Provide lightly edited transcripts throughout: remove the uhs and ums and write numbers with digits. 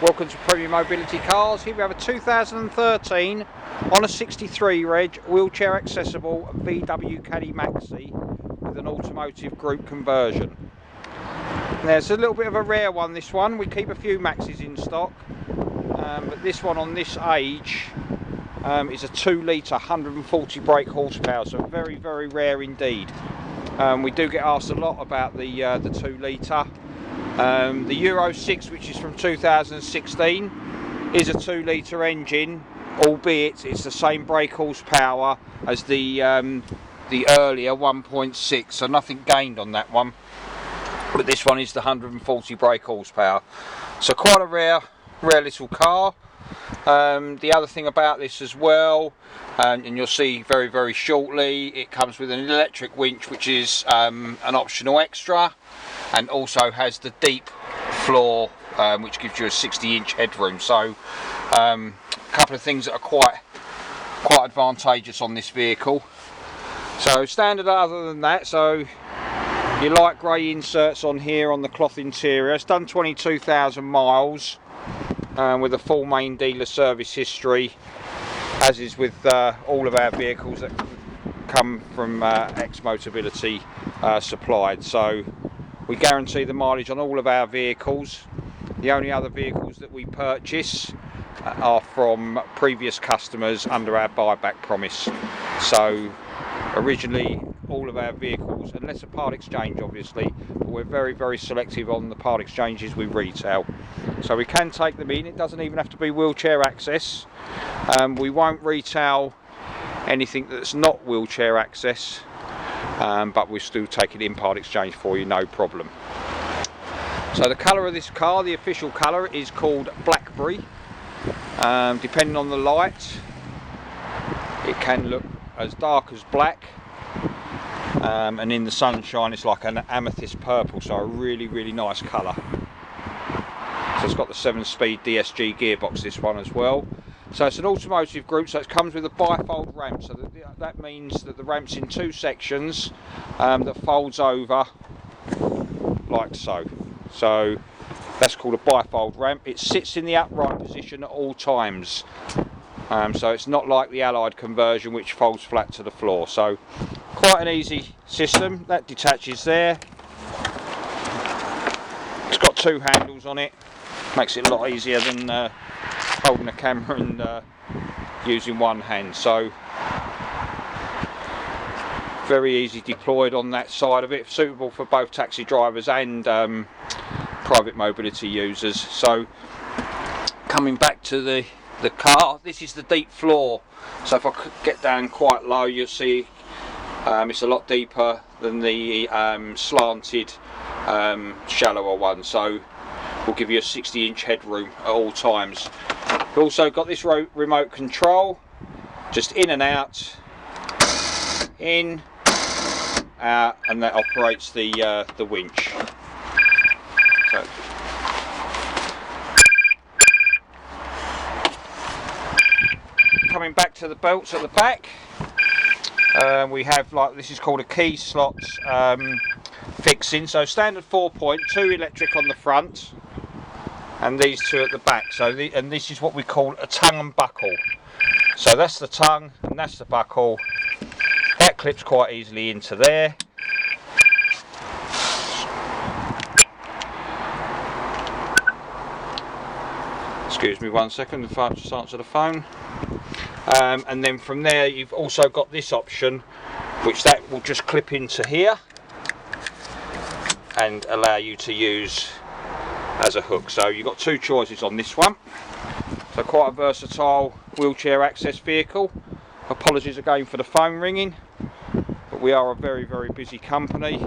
Welcome to Premium Mobility Cars. Here we have a 2013 on a 63 reg, wheelchair accessible VW Caddy Maaxi with an automotive group conversion. Now it's a little bit of a rare one, this one. We keep a few Maaxis in stock, but this one on this age is a 2 litre 140 brake horsepower, so very, very rare indeed. We do get asked a lot about the 2 litre. The Euro 6, which is from 2016, is a 2 litre engine, albeit it's the same brake horsepower as the earlier 1.6, so nothing gained on that one. But this one is the 140 brake horsepower, so quite a rare little car. The other thing about this as well, and you'll see very, very shortly, it comes with an electric winch, which is an optional extra, and also has the deep floor, which gives you a 60-inch headroom. So a couple of things that are quite advantageous on this vehicle. So standard other than that, so your light grey inserts on here on the cloth interior. It's done 22,000 miles with a full main dealer service history, as is with all of our vehicles that come from X-Motability supplied. So we guarantee the mileage on all of our vehicles. The only other vehicles that we purchase are from previous customers under our buyback promise. So originally all of our vehicles, unless a part exchange obviously, but we're very, very selective on the part exchanges we retail. So we can take them in, it doesn't even have to be wheelchair access. We won't retail anything that's not wheelchair access, but we'll still take it in part exchange for you, no problem. So the colour of this car, the official colour, is called Blackberry. Depending on the light, it can look as dark as black, and in the sunshine it's like an amethyst purple, so a really, really nice colour. So it's got the 7-speed DSG gearbox, this one as well. So it's an automotive group, so it comes with a bifold ramp, so that means that the ramp's in 2 sections that folds over like so. So that's called a bifold ramp. It sits in the upright position at all times, so it's not like the Allied conversion which folds flat to the floor. So quite an easy system. That detaches there. It's got 2 handles on it, makes it a lot easier than holding a camera and using one hand. So very easy deployed on that side of it, suitable for both taxi drivers and private mobility users. So coming back to the car, this is the deep floor, so if I could get down quite low, you'll see it's a lot deeper than the slanted shallower one, so will give you a 60-inch headroom at all times. We've also got this remote control, just in and out, in, out, and that operates the winch. So coming back to the belts at the back, we have, like, this is called a key slot fixing, so standard 4-point, 2 electric on the front, and these 2 at the back. So and this is what we call a tongue and buckle. So that's the tongue and that's the buckle. That clips quite easily into there. Excuse me 1 second, if I just answer the phone. And then from there you've also got this option, which that will just clip into here and allow you to use as a hook. So you've got 2 choices on this one. So quite a versatile wheelchair access vehicle. Apologies again for the phone ringing, but we are a very, very busy company.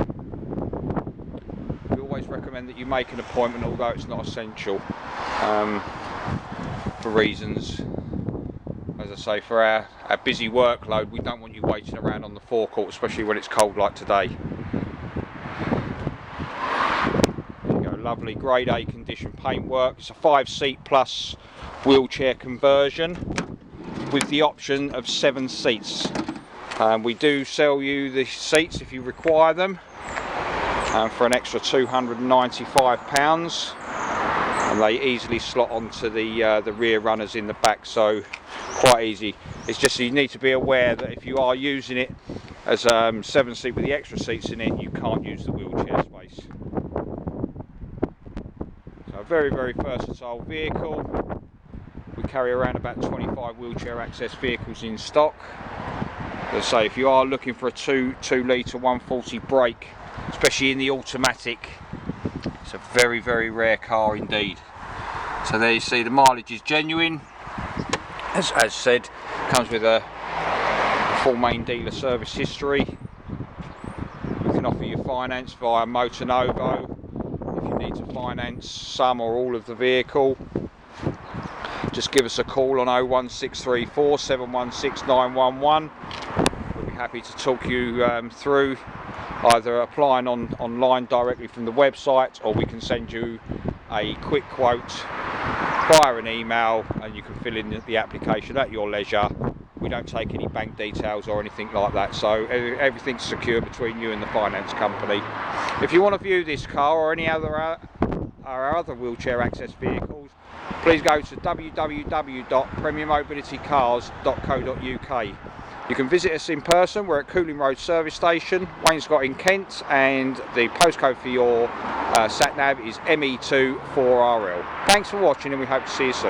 We always recommend that you make an appointment, although it's not essential, for reasons, as I say, for our busy workload. We don't want you waiting around on the forecourt, especially when it's cold like today. Lovely grade A condition paintwork. It's a 5-seat plus wheelchair conversion with the option of 7 seats. We do sell you the seats if you require them for an extra £295. and they easily slot onto the rear runners in the back, so quite easy. It's just you need to be aware that if you are using it as 7-seat with the extra seats in it, you can't use the wheelchair space. So a very, very versatile vehicle. We carry around about 25 wheelchair access vehicles in stock. As I say, if you are looking for a 2 litre 140 brake, especially in the automatic, it's a very, very rare car indeed. So there you see the mileage is genuine. As said, comes with a full main dealer service history. We can offer you finance via Motor Novo if you need to finance some or all of the vehicle. Just give us a call on 01634 716 911. We'll be happy to talk you through either applying online directly from the website, or we can send you a quick quote via an email and you can fill in the application at your leisure. We don't take any bank details or anything like that, so everything's secure between you and the finance company. If you want to view this car or any other our other wheelchair access vehicles, please go to www.premiermobilitycars.co.uk. You can visit us in person. We're at Cooling Road Service Station, Wainscott in Kent, and the postcode for your sat nav is ME2 4RL. Thanks for watching, and we hope to see you soon.